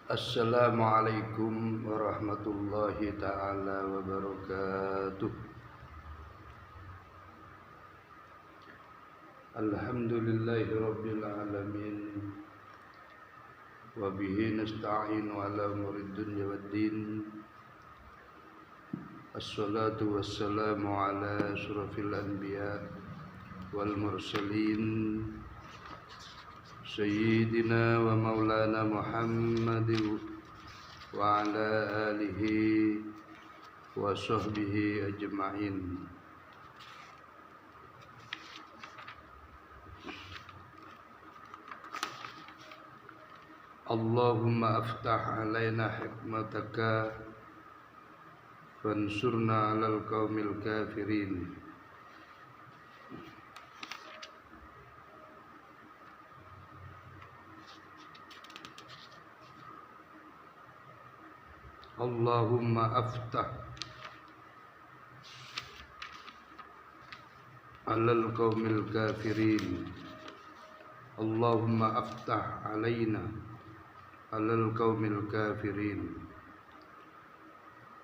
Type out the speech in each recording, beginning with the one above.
Assalamualaikum warahmatullahi ta'ala wabarakatuh. Alhamdulillahi rabbil alamin. Wabihi nasta'inu ala umurid dunya waddin. Assalatu wassalamu ala asyrafil anbiya wal mursalin Sayyidina wa maulana Muhammadin wa ala alihi wa sahbihi ajma'in. Allahumma aftah alaina hikmataka fansurna alal qaumil kafirin. Allahumma aftah alal qaumil kafirin. Allahumma aftah alaina alal qaumil kafirin.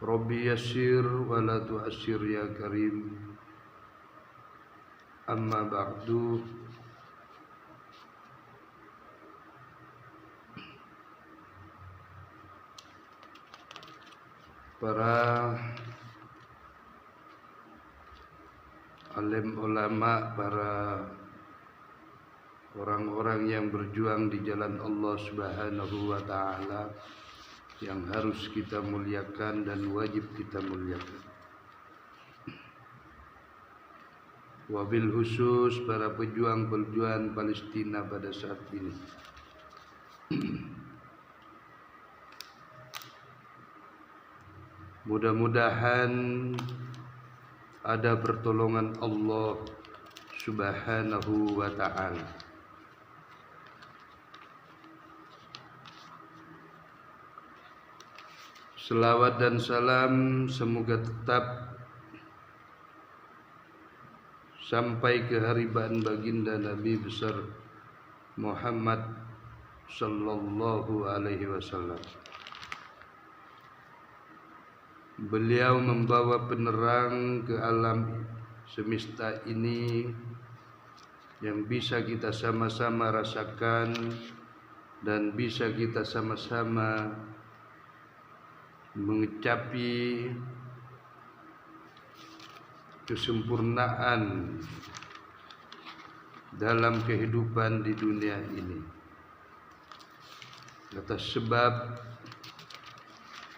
Rabbi yassir wa la tu'assir ya karim. Amma ba'du. Para alim ulama, para orang-orang yang berjuang di jalan Allah Subhanahu wa ta'ala, yang harus kita muliakan dan wajib kita muliakan. Wabil khusus para pejuang-pejuang Palestina pada saat ini. Mudah-mudahan ada pertolongan Allah Subhanahu wa ta'ala. Selawat dan salam semoga tetap sampai keharibaan baginda Nabi besar Muhammad sallallahu alaihi wasallam. Beliau membawa penerang ke alam semesta ini yang bisa kita sama-sama rasakan dan bisa kita sama-sama mengecapi kesempurnaan dalam kehidupan di dunia ini. Atas sebab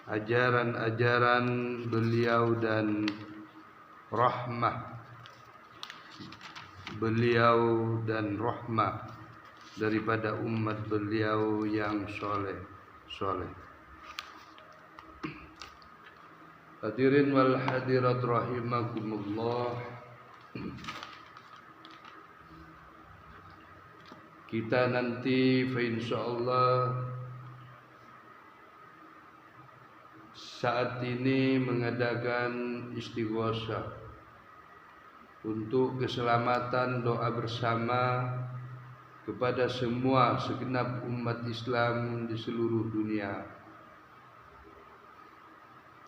ajaran-ajaran beliau dan rahmah beliau dan rahmah daripada umat beliau yang soleh. Hadirin wal hadirat rahimakumullah. Kita nanti insyaallah saat ini mengadakan istighosah untuk keselamatan, doa bersama kepada semua segenap umat Islam di seluruh dunia,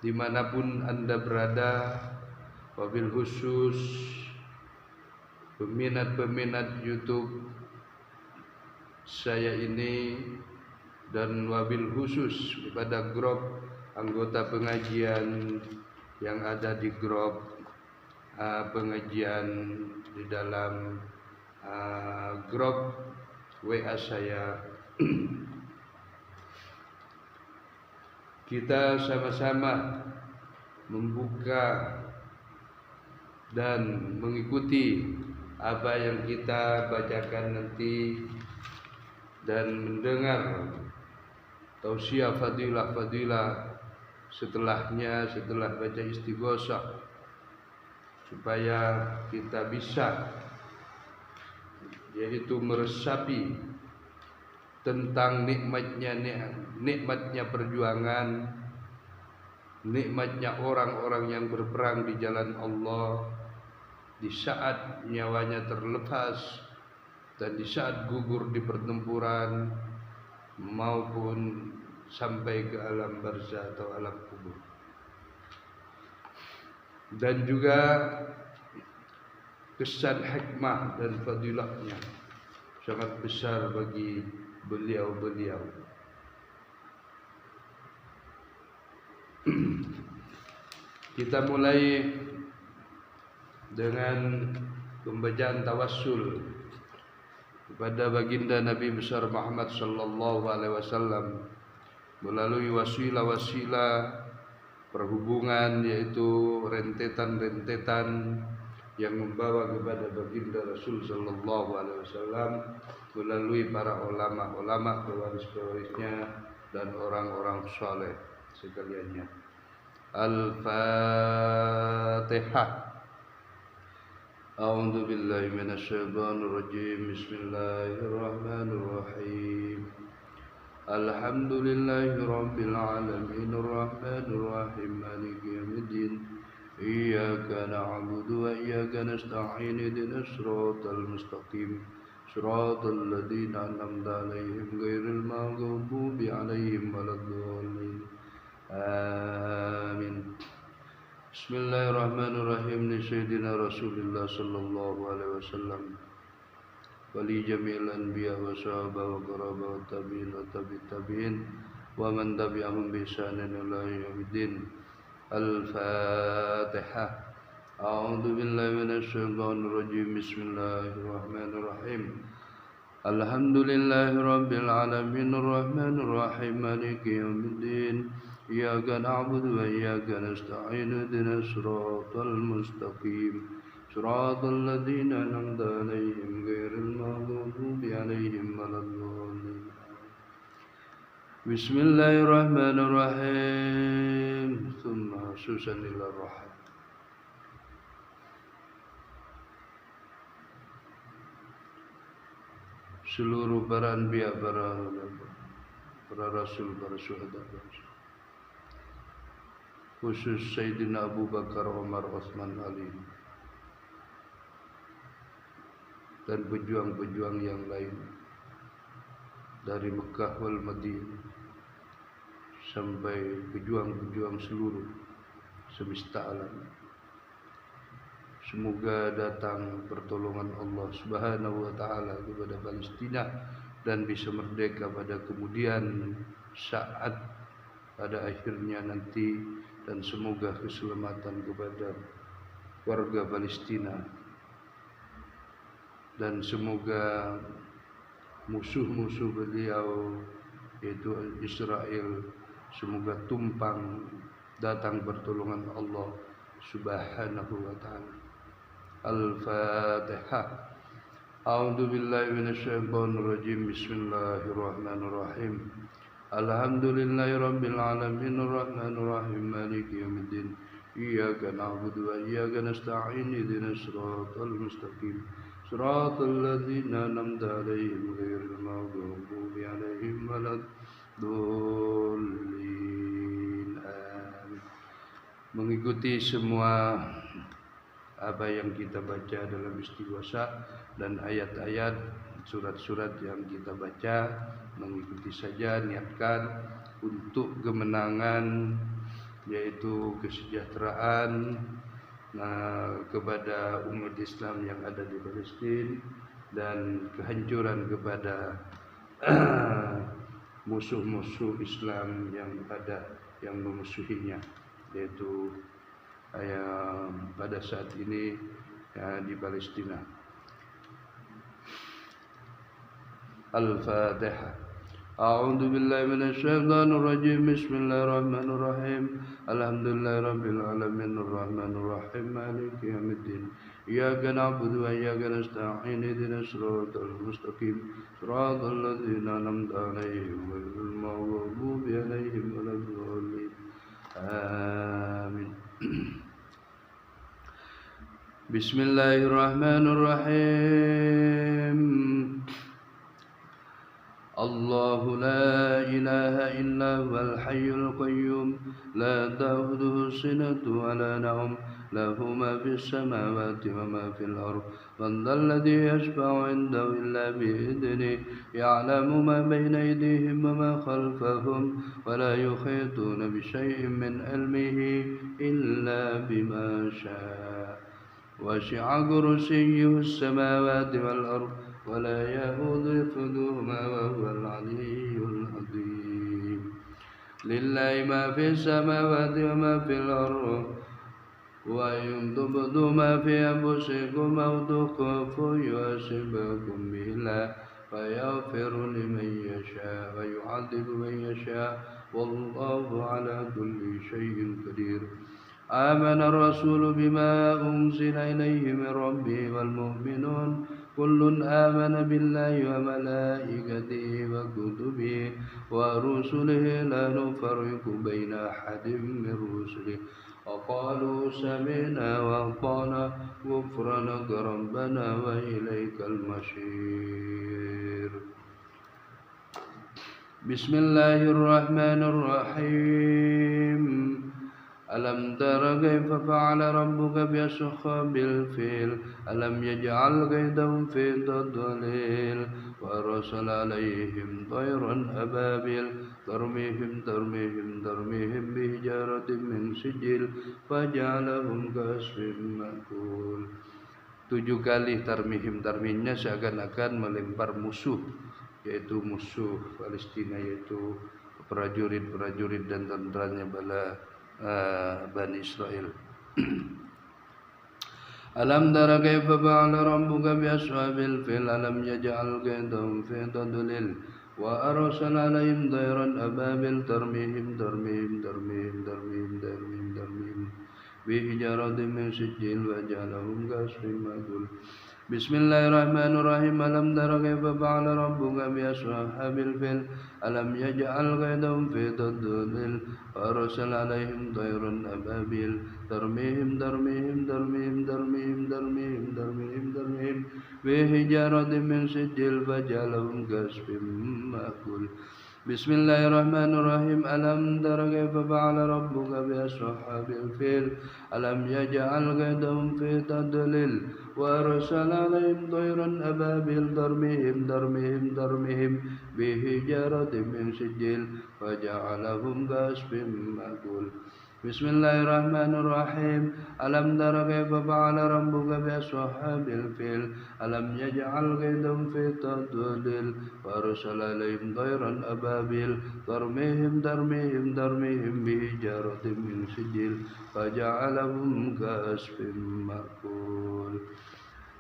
dimanapun Anda berada, wabil khusus peminat-peminat YouTube saya ini, dan wabil khusus kepada grup anggota pengajian yang ada di grup pengajian di dalam grup WA saya. Kita sama-sama membuka dan mengikuti apa yang kita bacakan nanti dan mendengar tausiah fadilah setelahnya, setelah baca istighosah, supaya kita bisa yaitu meresapi tentang nikmatnya perjuangan, nikmatnya orang-orang yang berperang di jalan Allah di saat nyawanya terlepas dan di saat gugur di pertempuran, maupun sampai ke alam barzah atau alam kubur. Dan juga kesan hikmah dan fadilahnya sangat besar bagi beliau-beliau. Kita mulai dengan pembacaan tawassul kepada baginda Nabi besar Muhammad sallallahu alaihi wasallam melalui wasilah-wasilah perhubungan, yaitu rentetan-rentetan yang membawa kepada baginda Rasul sallallahu alaihi wasallam melalui para ulama-ulama, pewaris-pewarisnya dan orang-orang saleh sekaliannya. Al-Fatihah. A'udzu billahi minasyaitonir rajim. Bismillahirrahmanirrahim. Alhamdulillahi rabbil alamin arrahmanir rahim maliki yaumiddin. Iyyaka na'budu wa iyyaka nasta'in ihdinas siratal mustaqim siratal ladzina an'amta 'alaihim ghairil maghdubi 'alaihim waladdallin. Amin. Bismillahirrahmanirrahim. Li sayyidina Rasulillah sallallahu alaihi wasallam wa li jami'il anbiya wa sahabah wa qaraba wa tabi'in wa tabi'in wa man tabi'ahum bi ihsanin ila yaumiddin. Al-Fatihah. A'udzu billahi minasy syaithanir rajim. Bismillahirrahmanirrahim. Alhamdulillahi rabbil alamin arrahmanir rahim maliki yaumiddin. Iyyaka na'budu wa iyyaka nasta'in ihdinas siratal mustaqim siratal ladzina an'amta 'alaihim ghairil maghdubi 'alaihim waladdallin. Bismillahirrahmanirrahim. Tsumma susanillah rahim. Seluruh para anbiya, para rasul, para syuhada, khusus Sayyidina Abu Bakar, Umar, Utsman, Ali, dan pejuang-pejuang yang lain dari Mekah wal Madinah sampai pejuang-pejuang seluruh semesta alam. Semoga datang pertolongan Allah Subhanahu wa taala kepada Palestina dan bisa merdeka pada kemudian saat pada akhirnya nanti, dan semoga keselamatan kepada warga Palestina, dan semoga musuh-musuh beliau yaitu Israel semoga tumpang, datang pertolongan Allah Subhanahu wa taala. Al-Fatihah. A'udzu billahi minasyaitonir rajim. Bismillahirrahmanirrahim. Alhamdulillahi rabbil alamin arrahmanir rahim maliki yaumiddin. Iyyaka na'budu wa iyyaka nasta'in ihdinas siratal mustaqim siratal ladzina an'amta 'alaihim ghairil maghdubi 'alaihim waladdallin. Amin. Mengikuti semua apa yang kita baca dalam istighosa dan ayat-ayat surat-surat yang kita baca, mengikuti saja, niatkan untuk kemenangan, yaitu kesejahteraan kepada umat Islam yang ada di Palestina dan kehancuran kepada musuh-musuh Islam yang ada, yang memusuhinya, yaitu pada saat ini di Palestina. Al-Fatihah. A'udzu billahi minasy syaithanir rajim. Bismillahirrahmanir rahim. Alhamdulillahi rabbil alamin arrahmanir rahim maliki yaumiddin. Iyyaka na'budu wa iyyaka nasta'in ihdinas siratal mustaqim siratal ladzina an'amta 'alaihim ghairil maghdubi 'alaihim waladdallin. Amin. Bismillahirrahmanirrahim. الله لا إله إلا هو الحي القيوم لا تأخذه سنة ولا نوم له ما في السماوات وما في الأرض من ذا الذي يشفع عنده إلا بإذنه يعلم ما بين أيديهم وما خلفهم ولا يحيطون بشيء من علمه إلا بما شاء وسع كرسيه السماوات والأرض ولا يئوده حفظهما وهو العلي العظيم لله ما في السماوات وما في الأرض وإن تبدوا ما في أنفسكم أو تخفوه يحاسبكم به الله فيغفر لمن يشاء ويعذب من يشاء والله على كل شيء قدير آمن الرسول بما أنزل إليه من ربه والمؤمنون كل آمن بالله وملائكته وكتبه ورسله لا نفرق بين أحد من رسله وقالوا سمعنا وأطعنا غفرانك ربنا وإليك المصير بسم الله الرحمن الرحيم ألم تر كيف فعل ربك بأصحاب الفيل ألم يجعل كيدهم في تضليل وأرسل عليهم طيرا أبابيل ترميهم بحجارة من سجيل فجعلهم كعصف مأكول. 7 kali tarmihnya seakan-akan melempar musuh, yaitu musuh Palestina, yaitu prajurit-prajurit dan tentaranya Bani Israel. Alam tara kaifa fa'ala rabbuka bi ashabil fil alam yaj'al kaydahum fi tadlil wa arsala 'alaihim tayran ababil tarmihim bi hijaratin min sijil wa ja'alahum ka'asfin ma'kul. Bismillahirrahmanirrahim. Alam tara kaifa fa'ala rabbuka bi ashabil fil alam yaj'al kaydahum fi tadlil wa arsala 'alaihim tayran ababil tarmihim bi hijaratin min sijil faj'alahum ka'asfin ma'kul. Bismillahirrahmanirrahim. Alam tara kaifa fa'ala rabbuka bi ashabil fil alam yaj'al kaydahum fi tadlil wa arsala 'alaihim tayran ababil tarmihim bi hijaratin min sijil faj'alahum ka'asfin ma'kul. Bismillahirrahmanirrahim. Alam tara kaifa fa'ala rabbuka bi ashabil fil alam yaj'al kaydahum fi tadlil wa arsala 'alaihim tayran ababil tarmihim bi hijaratin min sijil faj'alahum ka'asfin ma'kul.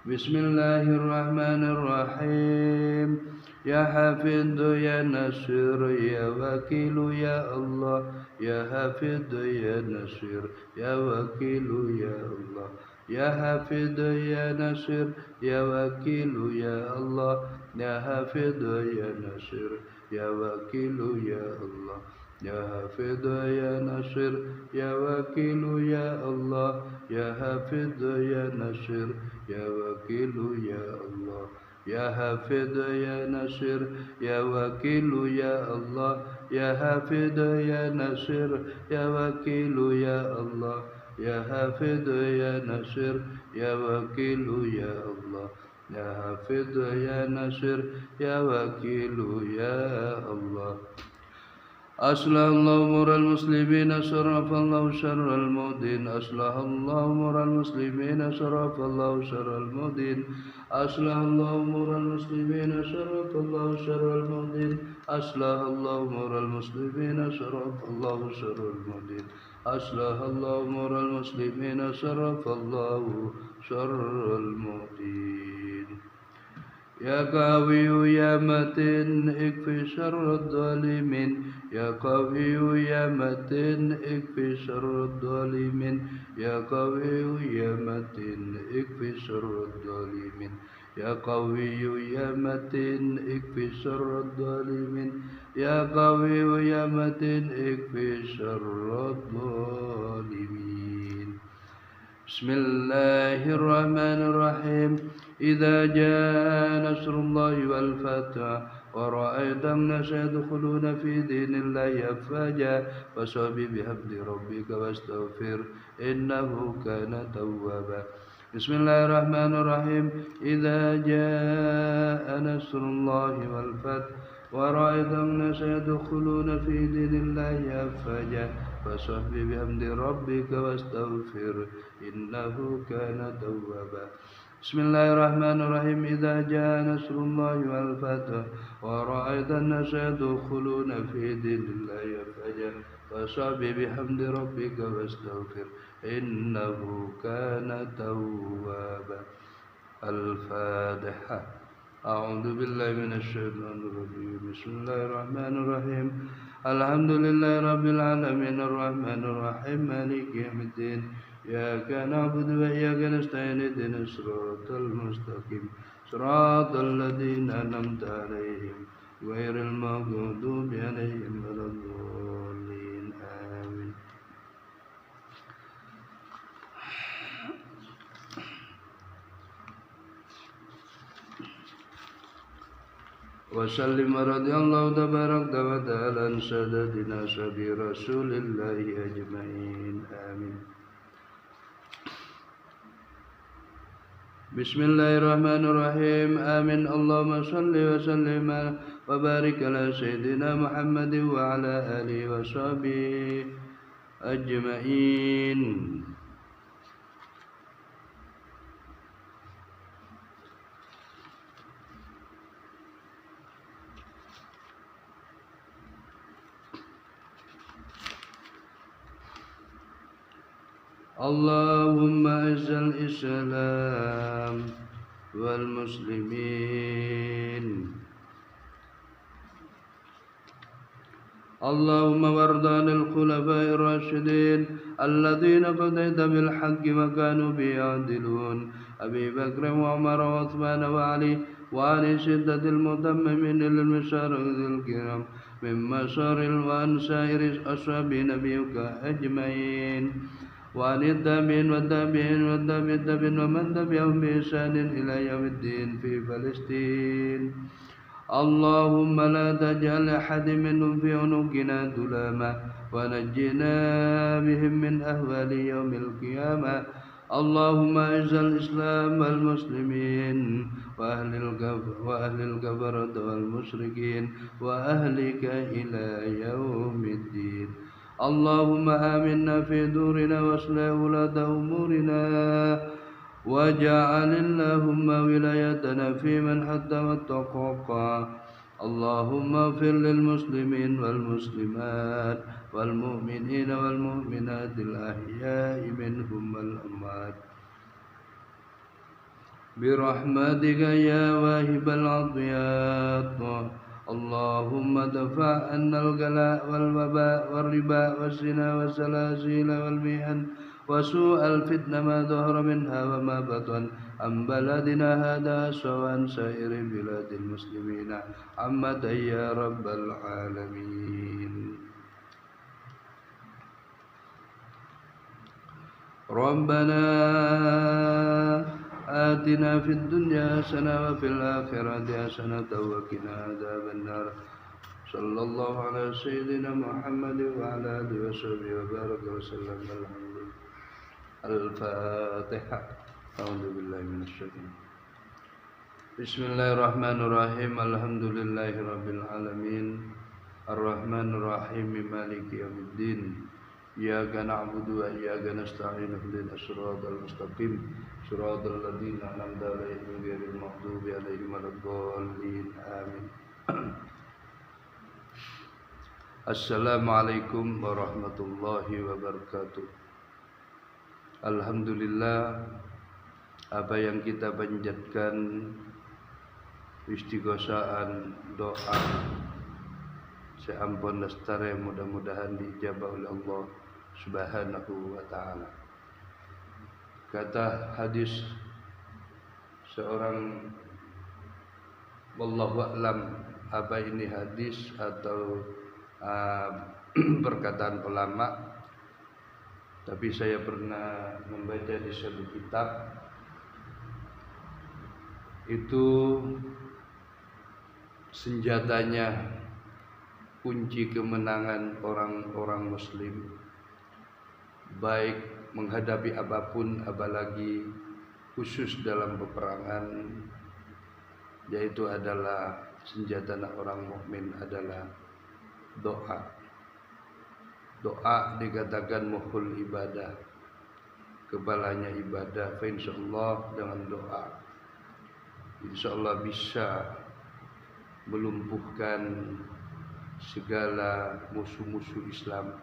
Bismillahirrahmanirrahim. Ya Hafidhu ya Nasir ya Wakilu ya Allah, ya Hafidhu ya Nasir ya Wakilu ya Allah, ya Hafidhu ya Nasir ya Wakilu ya Allah, ya Hafidhu ya Nasir ya Wakilu ya Allah, ya Hafidhu ya Nasir ya Wakilu ya Allah, ya Hafidhu ya Nasir ya Wakilu ya Allah, ya Hafidhu ya Nasir ya Wakilu ya Allah, ya Hafidhu ya Nasir ya Wakilu ya Allah, ya Hafidhu ya Nasir ya Wakilu ya Allah, ya Hafidhu ya Nasir ya Wakilu ya Allah. Aslahu mural muslimin sarafallahu syarral mudin. Aslahu mural muslimin sarafallahu syarral mudin. Aslahu mural muslimin sarafallahu syarral mudin. Aslahu mural muslimin sarafallahu syarral mudin. Aslahu mural muslimin sarafallahu syarral mudin. Ya Qawiyu ya Matin ikfi syarrad zalimin. Ya Qawiyu ya Matin ikfi syarrad zalimin. Ya Qawiyu ya Matin ikfi syarrad zalimin. Ya Qawiyu ya Matin ikfi syarrad zalimin. Ya Qawiyu ya Matin ikfi syarrad zalimin. Bismillahirrahmanirrahim. إذا جاء نصر الله والفتح ورأيت الناس يدخلون في دين الله أفواجا فسبح بحمد ربك واستغفر إنه كان توابا. بسم الله الرحمن الرحيم. إذا جاء نصر الله والفتح ورأيت الناس يدخلون في دين الله أفواجا فسبح بحمد ربك واستغفر إنه كان توابا. بسم الله الرحمن الرحيم. إذا جاء نصر الله والفتح ورأيت الناس يدخلون في دين الله أفواجا فسبح بحمد ربك واستغفر إنه كان توابا. الفاتحة. أعوذ بالله من الشيطان الرجيم. بسم الله الرحمن الرحيم. الحمد لله رب العالمين الرحمن الرحيم مالك يوم الدين إياك نعبد وإياك نستعين اهدنا الصراط المستقيم صراط الذين أنعمت عليهم غير المغضوب عليهم ولا الضالين آمين. وسلم رضي الله تبارك وتعالى عن سادتنا سبي رسول الله أجمعين آمين. بسم الله الرحمن الرحيم. آمين. اللهم صل وسلم وبارك على سيدنا محمد وعلى آله وصحبه أجمعين. اللهم أعز الإسلام والمسلمين. اللهم وارض عن الخلفاء الراشدين الذين قضيت بالحق وكانوا به يعدلون أبي بكر وعمر وعثمان وعلي وعن شدة المتممين للمشارق الكرام من مسار وأنسائر أصحاب نبيك أجمعين وعن التابعين والتابعين والتابعين ومن تبعهم بإحسان إلى يوم الدين في فلسطين. اللهم لا تجعل أحد منهم في عنقنا ظلاما ونجنا بهم من أهوال يوم القيامة. اللهم أعز الإسلام والمسلمين وأهل الكفرة والمشركين وأهلك إلى يوم الدين. اللهم آمنا في دورنا واصلح ولاة أمورنا واجعل اللهم ولايتنا في من حد واتقاك. اللهم اغفر للمسلمين والمسلمات والمؤمنين والمؤمنات الأحياء منهم والأموات برحمتك يا واهب العطيات. اللهم دفع عنا الغلاء والوباء والربا والزنا والسلاسل والمحن وسوء الفتنة ما ظهر منها وما بطن عن بلدنا هذا وعن سائر بلاد المسلمين عامة يا رب العالمين. ربنا آتنا في الدنيا حسنة وفي الآخرة حسنة وقنا عذاب النار. صلى الله على سيدنا محمد وعلى آله وصحبه وبارك وسلم. الحمد لله. الفاتحة. أعوذ بالله من الشيطان. بسم الله الرحمن الرحيم. الحمد لله رب العالمين الرحمن الرحيم مالك يوم الدين إياك نعبد وإياك نستعين اهدنا الصراط المستقيم صراط الذين أنعمت عليهم غير المغضوب عليهم ولا الضالين آمين. Assalamualaikum warahmatullahi wabarakatuh. Alhamdulillah, apa yang kita panjatkan istighosaan doa seampun lestari mudah-mudahan diijabah oleh Allah Subhanahu wa ta'ala. Kata hadis seorang, wallahu a'lam, apa ini hadis atau perkataan ulama, tapi saya pernah membaca di satu kitab itu senjatanya, kunci kemenangan orang-orang muslim baik menghadapi apapun, apalagi khusus dalam peperangan, yaitu adalah senjata orang mukmin adalah doa. Doa dikatakan mukhul ibadah, kepalanya ibadah. Fa insyaallah dengan doa insyaallah bisa melumpuhkan segala musuh-musuh Islam.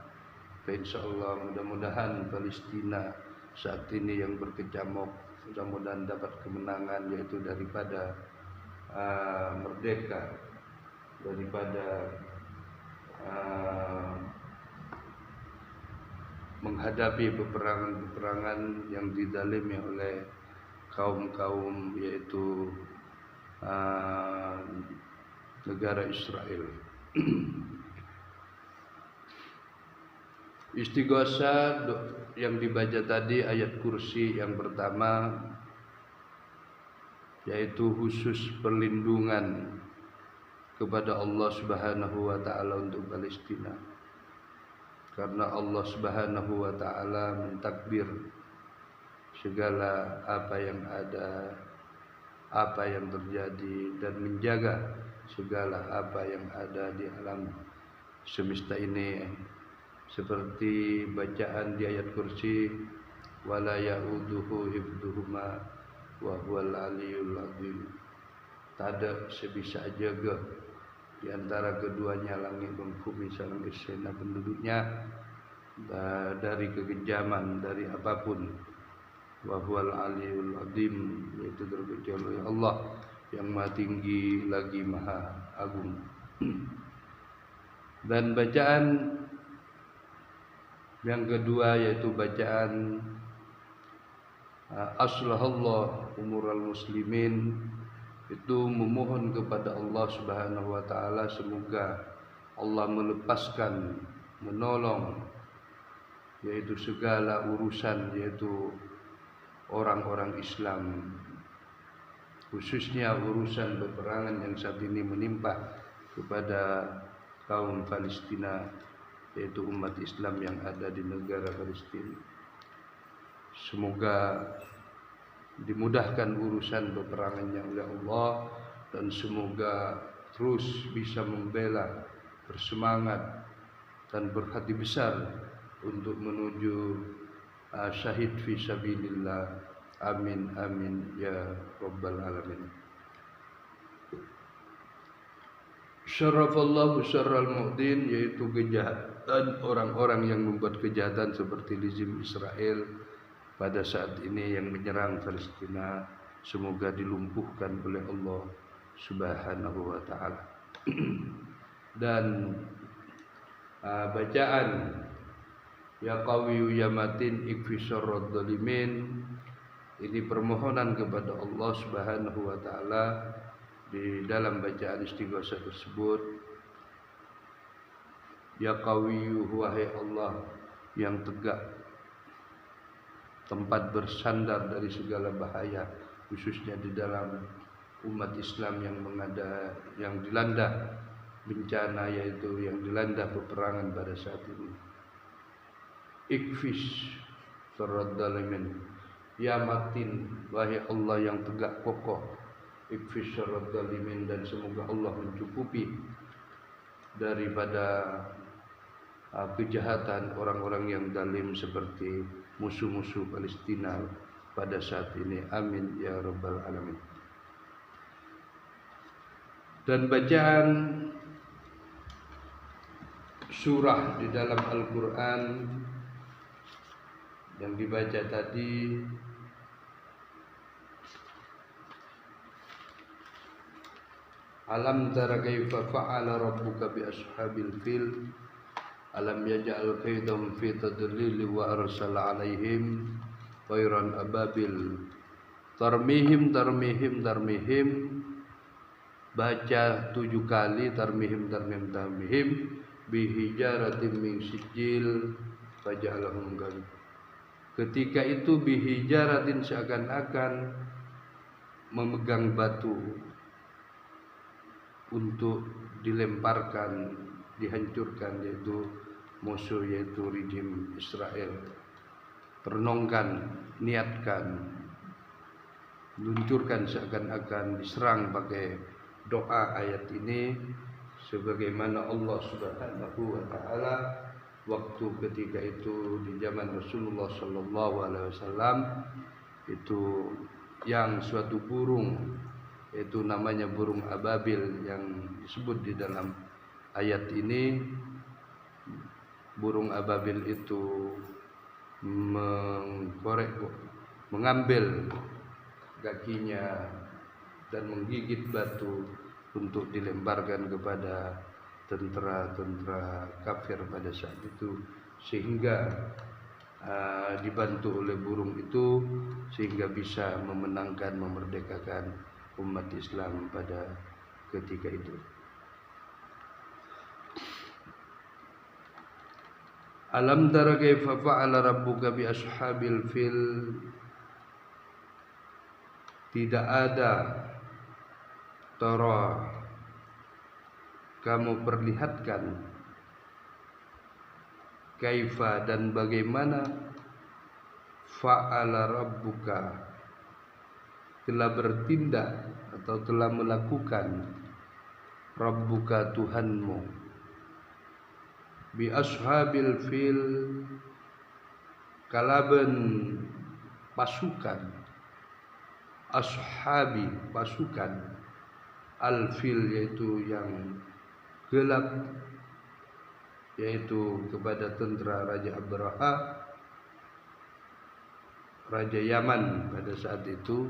Insyaallah mudah-mudahan Palestina saat ini yang berkecamuk mudah-mudahan dapat kemenangan, yaitu daripada merdeka, daripada menghadapi peperangan-peperangan yang dizalimi oleh kaum-kaum, yaitu negara Israel. Istighosah yang dibaca tadi ayat kursi yang pertama, yaitu khusus perlindungan kepada Allah Subhanahu wa taala untuk Palestina. Karena Allah Subhanahu wa taala mentakbir segala apa yang ada, apa yang terjadi, dan menjaga segala apa yang ada di alam semesta ini, seperti bacaan di ayat kursi, wala ya'uduhu hifdhuhuma wa huwal aliyul azim. Tak ada sebisa jaga di antara keduanya langit dan bumi salam bersama penduduknya dari kekejaman, dari apapun. Wa huwal aliyul azim, yaitu terkecuali Allah yang maha tinggi lagi maha agung. Dan bacaan yang kedua yaitu bacaan aslahallah umural muslimin, itu memohon kepada Allah Subhanahu wa taala semoga Allah melepaskan, menolong, yaitu segala urusan, yaitu orang-orang Islam, khususnya urusan peperangan yang saat ini menimpa kepada kaum Palestina, yaitu umat Islam yang ada di negara Palestina. Semoga dimudahkan urusan peperangannya oleh Allah, dan semoga terus bisa membela, bersemangat, dan berhati besar untuk menuju syahid fi sabilillah. Amin amin ya rabbal alamin. Syarafallahu syarral mu'din, yaitu kejahatan orang-orang yang membuat kejahatan seperti rezim Israel pada saat ini yang menyerang Palestina, semoga dilumpuhkan oleh Allah Subhanahu wa taala. Dan bacaan ya qawiyu ya matin ikfi syarrad dzalimin, ini permohonan kepada Allah Subhanahu wa taala di dalam bacaan istighosah tersebut. Ya qawiyu, wahai Allah yang tegak, tempat bersandar dari segala bahaya, khususnya di dalam umat Islam yang dilanda bencana, yaitu yang dilanda peperangan pada saat ini. Ikfis syarrad dzalimin, ya matin, wahai Allah yang tegak kokoh, ikfis syarrad dzalimin, dan semoga Allah mencukupi daripada kejahatan orang-orang yang zalim seperti musuh-musuh Palestina pada saat ini. Amin ya rabbal alamin. Dan bacaan surah di dalam Al-Quran yang dibaca tadi, alam tara kaifa fa'ala rabbuka bi ashabil fil alam yaj'al kaidahum fi tadlil wa arsala alaihim tayran ababil tarmihim tarmihim tarmihim. Baca 7 kali tarmihim tarmihim tarmihim bihijaratin min sijil faj'alahum ghal. Ketika itu bihijaratin seakan-akan memegang batu untuk dilemparkan, dihancurkan, yaitu musuh, yaitu rejim Israel. Renungkan, niatkan, luncurkan seakan-akan diserang pakai doa ayat ini, sebagaimana Allah Subhanahu wa taala waktu ketika itu di zaman Rasulullah sallallahu alaihi wasallam itu yang suatu burung, yaitu namanya burung ababil yang disebut di dalam ayat ini. Burung ababil itu mengambil kakinya dan menggigit batu untuk dilemparkan kepada tentara-tentara kafir pada saat itu, sehingga dibantu oleh burung itu sehingga bisa memenangkan, memerdekakan umat Islam pada ketika itu. Alam tara kaifa fa'ala rabbuka bi ashabil fil. Tidak ada tara kamu perlihatkan kaifa dan bagaimana fa'ala rabbuka telah bertindak atau telah melakukan rabbuka Tuhanmu bi ashabil fil kalaban pasukan, ashabi pasukan, al fil yaitu yang gelap, yaitu kepada tentara Raja Abraha, Raja Yaman pada saat itu.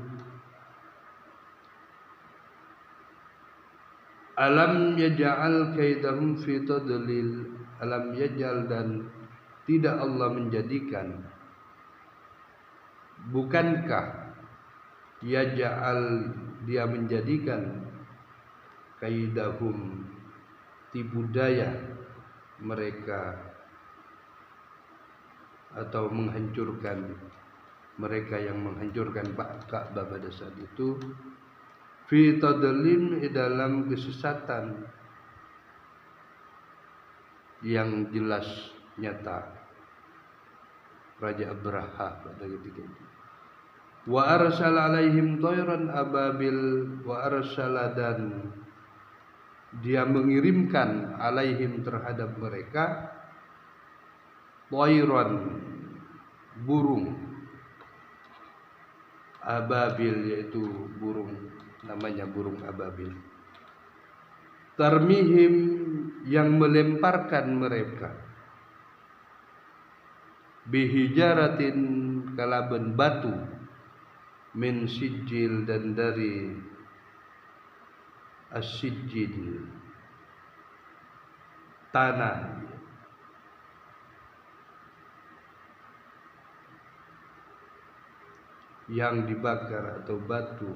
Alam yaj'al kaidahum fi tadlil. Alam yaj'al, dan tidak Allah menjadikan, bukankah yaj'al dia menjadikan kaidahum tipu daya mereka atau menghancurkan mereka yang menghancurkan Ka'bah pada saat itu, fi tadlim, dalam kesesatan yang jelas nyata Raja Abraha pada ketika itu. Wa arsala alaihim tayran ababil, wa arsala, dan dia mengirimkan alaihim terhadap mereka tayran burung ababil, yaitu burung, namanya burung ababil. Tarmihim, yang melemparkan mereka, bihijaratin, kalaban batu, min sijil, dan dari as-sijil, tanah yang dibakar atau batu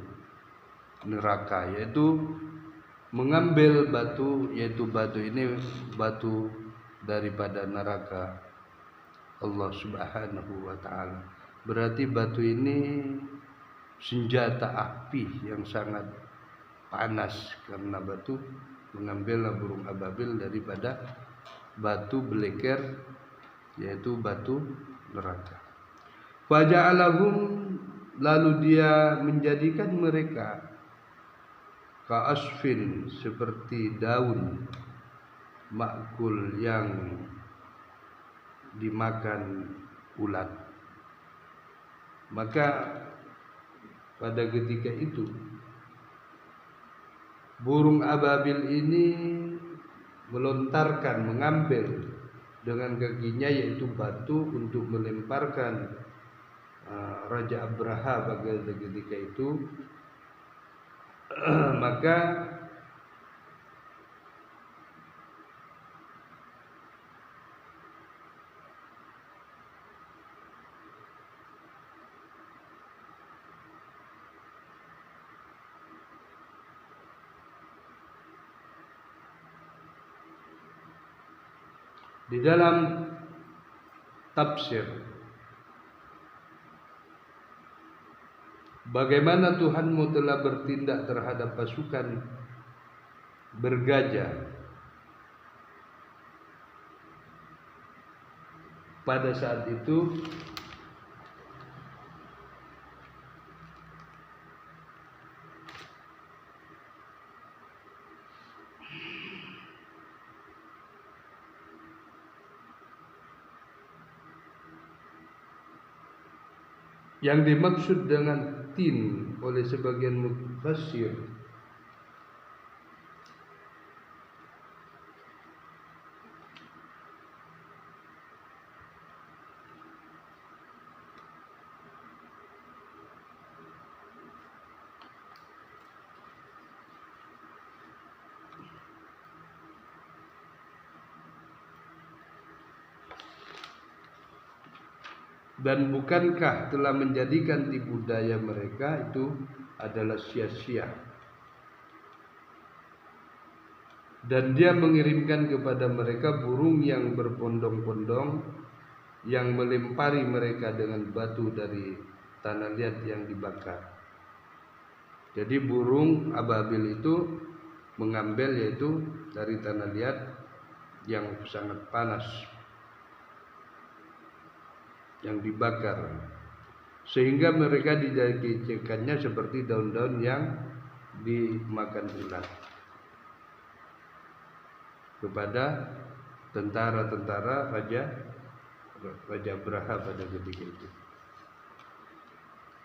neraka, yaitu mengambil batu, yaitu batu ini batu daripada neraka Allah Subhanahu wa taala. Berarti batu ini senjata api yang sangat panas, karena batu mengambil burung ababil daripada batu beleker, yaitu batu neraka. Faja'alahum, lalu dia menjadikan mereka ka'asfin, seperti daun makul yang dimakan ulat. Maka pada ketika itu burung ababil ini melontarkan, mengambil dengan kakinya, yaitu batu, untuk melemparkan Raja Abraha pada ketika itu. Maka di dalam tafsir bagaimana Tuhanmu telah bertindak terhadap pasukan bergajah. Pada saat itu yang dimaksud dengan tin oleh sebagian mufassir dan bukankah telah menjadikan tipu daya mereka itu adalah sia-sia, dan dia mengirimkan kepada mereka burung yang berpondong-pondong yang melempari mereka dengan batu dari tanah liat yang dibakar. Jadi burung ababil itu mengambil yaitu dari tanah liat yang sangat panas, yang dibakar, sehingga mereka dijadikannya seperti daun-daun yang dimakan ulat kepada tentara-tentara Raja Abraha pada ketika itu.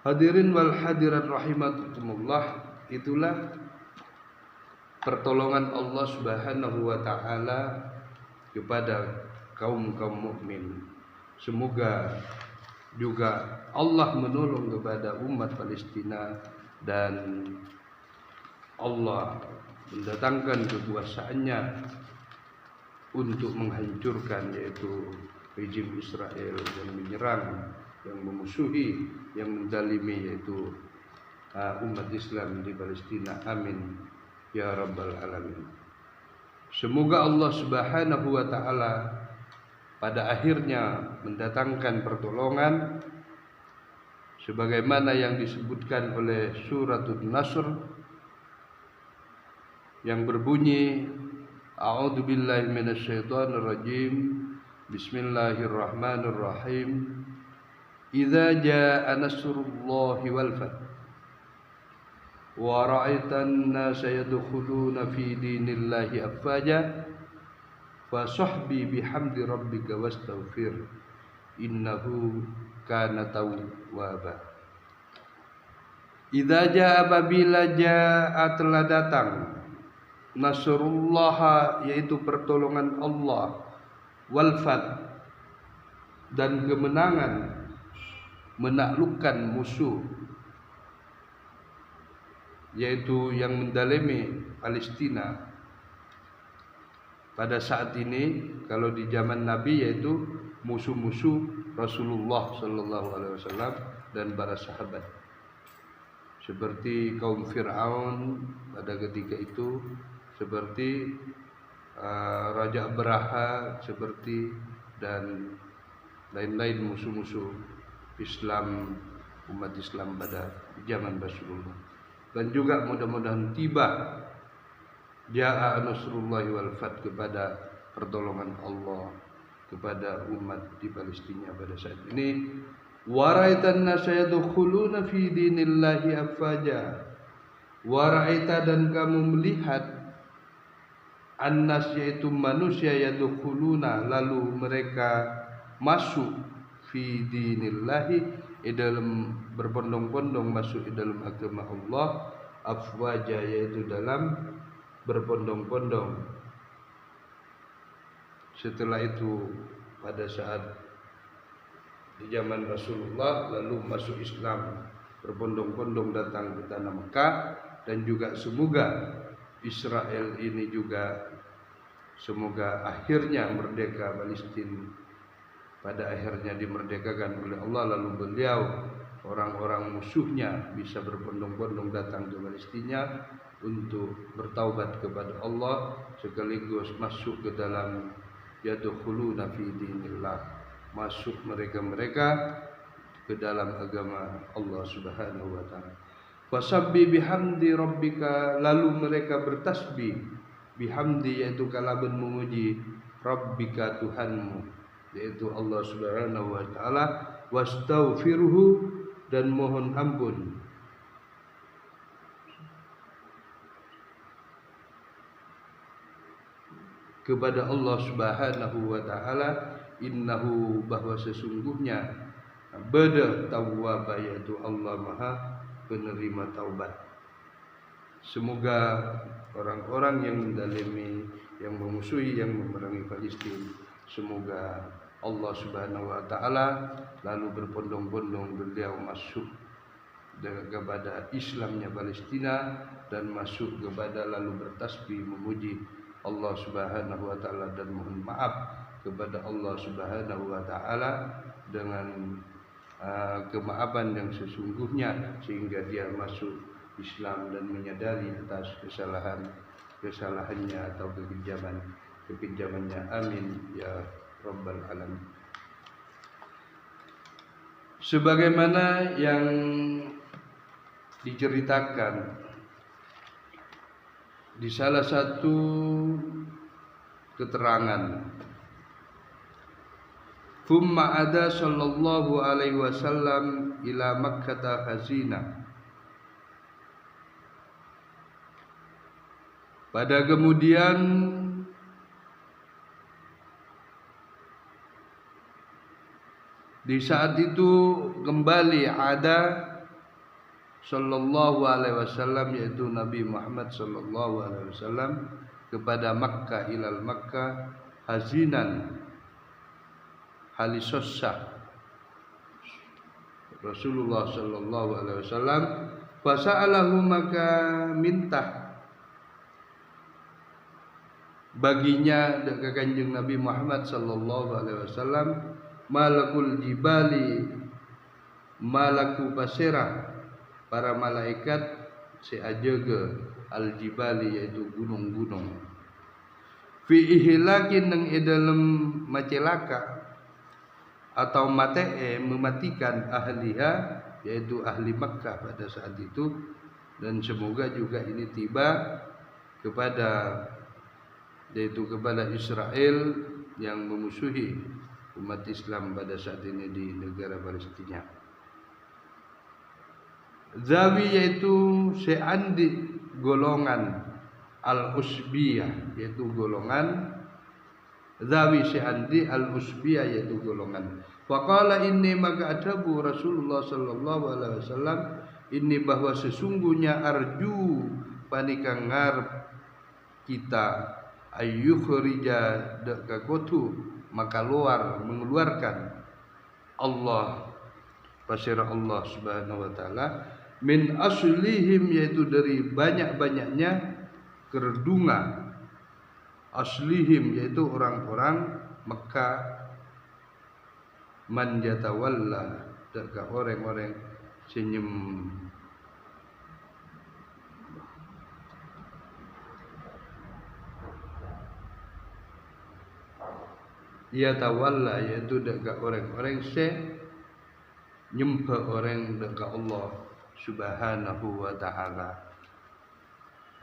Hadirin wal hadirat rahimakumullah, itulah pertolongan Allah Subhanahu wa taala kepada kaum mukmin. Semoga juga Allah menolong kepada umat Palestina dan Allah mendatangkan kekuasaannya untuk menghancurkan yaitu rejim Israel yang menyerang, yang memusuhi, yang menzalimi yaitu umat Islam di Palestina. Amin ya rabbal alamin. Semoga Allah Subhanahu wa taala pada akhirnya mendatangkan pertolongan sebagaimana yang disebutkan oleh suratul Nasr yang berbunyi A'udzubillahi minasyaitonirrajim. Bismillahirrahmanirrahim. Idza jaa nasrullahi wal fath wa ra'aitan nasa yadkhuluna fi dinillahi afwaja fasahbi bihamdi rabbika wastaghfir innahu kana tawwaba. Idza jaa, apabila jaa telah datang, nasrullah yaitu pertolongan Allah, wal fath dan kemenangan menaklukkan musuh yaitu yang mendalimi Palestina. Pada saat ini kalau di zaman Nabi yaitu musuh-musuh Rasulullah sallallahu alaihi wasallam dan para sahabat. Seperti kaum Fir'aun pada ketika itu, seperti Raja Abraha, seperti dan lain-lain musuh-musuh Islam, umat Islam pada zaman Rasulullah. Dan juga mudah-mudahan tiba Ja'a nasrullahi wal fath, kepada pertolongan Allah kepada umat di Palestina pada saat ini. Waraitan nasa yadkhuluna fi dinillahi afwaja. Waraita, dan kamu melihat, annas yaitu manusia, yadkhuluna lalu mereka masuk fi dinillahi dalam berbondong-bondong masuk di dalam agama Allah, afwaja yaitu dalam berbondong-bondong. Setelah itu pada saat di zaman Rasulullah lalu masuk Islam berbondong-bondong datang ke tanah Mekah, dan juga semoga Israel ini juga semoga akhirnya merdeka Palestina, pada akhirnya dimerdekakan oleh Allah, lalu beliau orang-orang musuhnya bisa berbondong-bondong datang ke Palestina untuk bertaubat kepada Allah, sekaligus masuk ke dalam yadkhuluna fi dinillah, masuk mereka-mereka ke dalam agama Allah Subhanahu wa taala. Fasabbi bihamdi rabbika, lalu mereka bertasbih bihamdi yaitu kalaban memuji rabbika Tuhanmu yaitu Allah Subhanahu wa taala, wastaghfirhu dan mohon ampun kepada Allah Subhanahu wa taala, innahu bahwa sesungguhnya bada tawwab yaitu Allah Maha penerima taubat. Semoga orang-orang yang mendalimi, yang memusuhi, yang memerangi Palestina, semoga Allah Subhanahu wa taala lalu berbondong-bondong beliau masuk kepada Islamnya Palestina dan masuk kepada lalu bertasbih memuji Allah Subhanahu wa taala dan mohon maaf kepada Allah Subhanahu wa taala dengan kemaafan yang sesungguhnya sehingga dia masuk Islam dan menyadari atas kesalahannya atau kekejamannya. Amin ya rabbal alamin. Sebagaimana yang diceritakan di salah satu keterangan, thumma ada sallallahu alaihi wasallam ila Makkah hazina. Pada kemudian di saat itu kembali ada sallallahu alaihi wasallam yaitu Nabi Muhammad sallallahu alaihi wasallam kepada Makkah, ilal Makkah hazinan halisossa. Rasulullah sallallahu alaihi wasallam fasa'alahu maka minta baginya ke Kanjeng Nabi Muhammad sallallahu alaihi wasallam malakul jibali, malaku pasira, para malaikat seajaga al-jibali yaitu gunung-gunung, fi ihlakin nang dalam macelaka atau matee mematikan ahliha yaitu ahli Makkah pada saat itu, dan semoga juga ini tiba kepada yaitu kepada Israel yang memusuhi umat Islam pada saat ini di negara Palestina. Zawi yaitu seandi golongan al-usbiyah yaitu golongan zawi seandi al-usbiyah yaitu golongan. Faqala inni maka adabu Rasulullah sallallahu alaihi wasallam ini bahwa sesungguhnya arju panikang ngarep kita ayyukhrija dakagotu maka mengeluarkan Allah pasir Allah Subhanahu wa taala min aslihim yaitu dari banyak-banyaknya kerdunga, aslihim yaitu orang-orang Mekah, man yatawalla daka orang-orang senyum yatawalla yaitu daka orang-orang nyembah orang dekat Allah Subhanahu wa taala.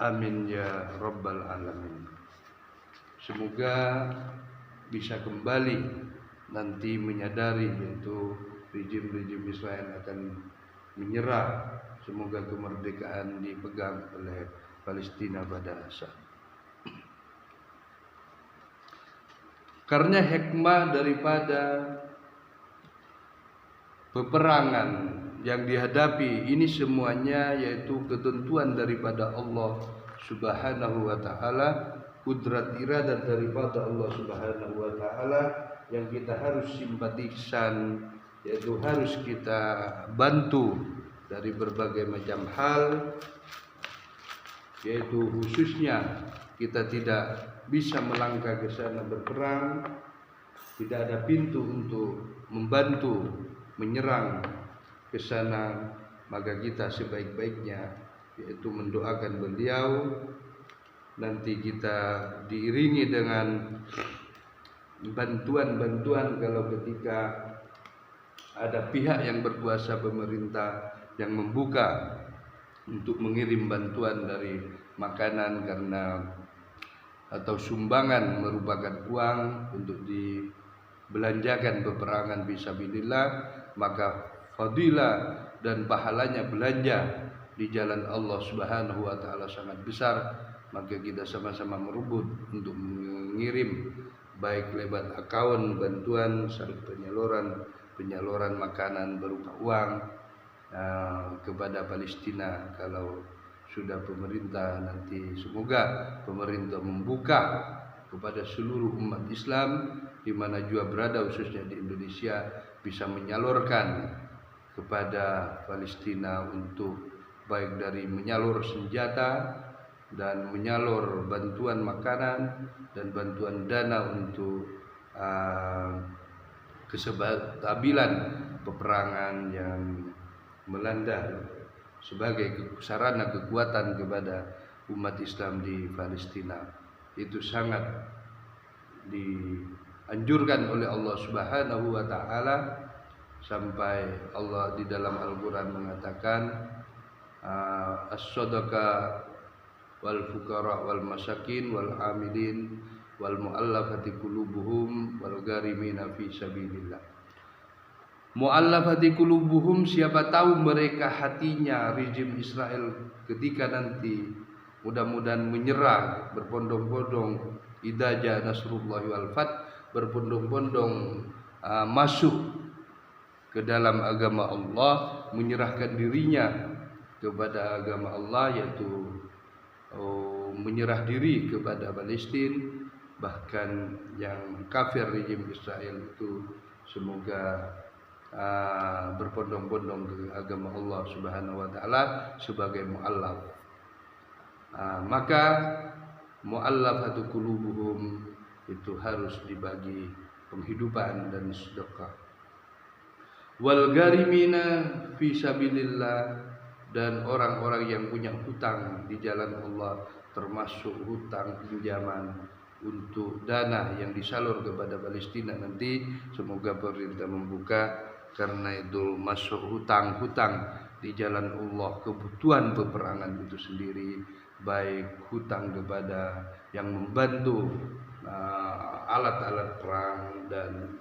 Amin ya rabbal alamin. Semoga bisa kembali nanti menyadari yaitu rejim Israel akan menyerah. Semoga kemerdekaan dipegang oleh Palestina pada saat. Karena hikmah daripada peperangan yang dihadapi ini semuanya yaitu ketentuan daripada Allah Subhanahu wa taala, kudrat iradat daripada Allah Subhanahu wa taala yang kita harus simpatisan, yaitu harus kita bantu dari berbagai macam hal, yaitu khususnya kita tidak bisa melangkah ke sana berperang, tidak ada pintu untuk membantu menyerang ke sana, maka kita sebaik-baiknya yaitu mendoakan beliau. Nanti kita diiringi dengan bantuan-bantuan kalau ketika ada pihak yang berkuasa pemerintah yang membuka untuk mengirim bantuan dari makanan, karena atau sumbangan merupakan uang untuk dibelanjakan peperangan fisabilillah, maka fadilah dan pahalanya belanja di jalan Allah Subhanahu wa taala sangat besar. Maka kita sama-sama merebut untuk mengirim baik lewat akun bantuan serta penyaluran makanan berupa uang kepada Palestina. Kalau sudah pemerintah nanti, semoga pemerintah membuka kepada seluruh umat Islam di mana juga berada, khususnya di Indonesia, bisa menyalurkan kepada Palestina untuk baik dari menyalur senjata dan menyalur bantuan makanan dan bantuan dana untuk kestabilan peperangan yang melanda sebagai sarana kekuatan kepada umat Islam di Palestina. Itu sangat dianjurkan oleh Allah Subhanahu wa taala, sampai Allah di dalam Al-Qur'an mengatakan as-sadaqah wal fuqara wal masakin wal amilin wal muallafati qulubuhum wal gharimina fi sabilillah. Muallafati qulubuhum, siapa tahu mereka hatinya rejim Israel ketika nanti mudah-mudahan menyerah berbondong-bondong, idza jaa nasrullahi wal fath, berbondong-bondong masuk ke dalam agama Allah, menyerahkan dirinya kepada agama Allah, yaitu menyerah diri kepada Palestina. Bahkan yang kafir rejim Israel itu semoga berbondong-bondong ke agama Allah Subhanahu wa taala sebagai muallaf. Maka muallafatu qulubuhum itu harus dibagi penghidupan dan sedekah. Wal garimina fi sabilillah, dan orang-orang yang punya hutang di jalan Allah, termasuk hutang pinjaman untuk dana yang disalur kepada Palestina nanti, semoga pemerintah membuka, karena itu masuk hutang-hutang di jalan Allah, kebutuhan peperangan itu sendiri, baik hutang kepada yang membantu alat-alat perang dan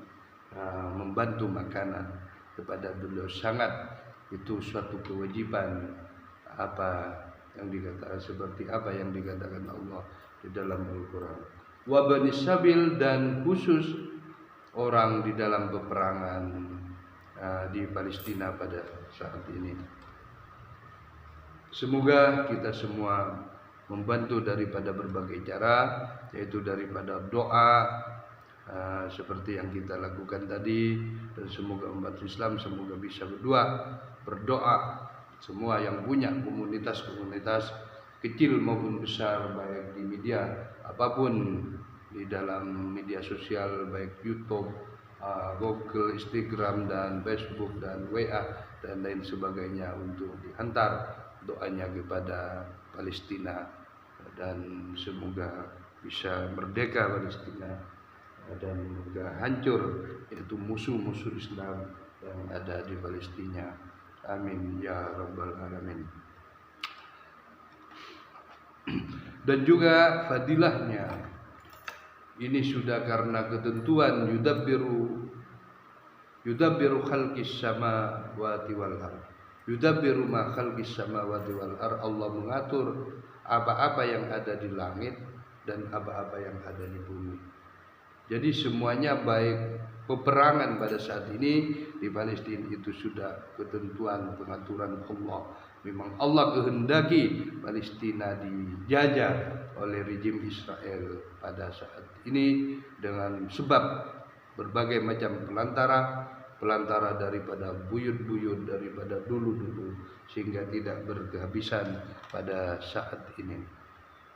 membantu makanan kepada beliau, sangat itu suatu kewajiban apa yang dikatakan, seperti apa yang dikatakan Allah di dalam Al-Quran. Wa bani sabil, dan khusus orang di dalam peperangan di Palestina pada saat ini. Semoga kita semua membantu daripada berbagai cara, yaitu daripada doa seperti yang kita lakukan tadi, dan semoga umat Islam semoga bisa berdoa semua yang punya komunitas kecil maupun besar, baik di media apapun, di dalam media sosial baik YouTube, Google, Instagram dan Facebook dan WA dan lain sebagainya, untuk dihantar doanya kepada Palestina, dan semoga bisa merdeka Palestina dan juga hancur yaitu musuh-musuh Islam yang ada di Palestina. Amin ya rabbal alamin. Dan juga fadilahnya ini sudah karena ketentuan yudabbiru khalqis samawati wal ardh. Yudabbiru ma khalqis samawati wal ardh, Allah mengatur apa-apa yang ada di langit dan apa-apa yang ada di bumi. Jadi semuanya, baik peperangan pada saat ini di Palestina, itu sudah ketentuan pengaturan Allah. Memang Allah kehendaki Palestina dijajah oleh rejim Israel pada saat ini dengan sebab berbagai macam pelantara daripada buyut-buyut daripada dulu sehingga tidak berkehabisan pada saat ini.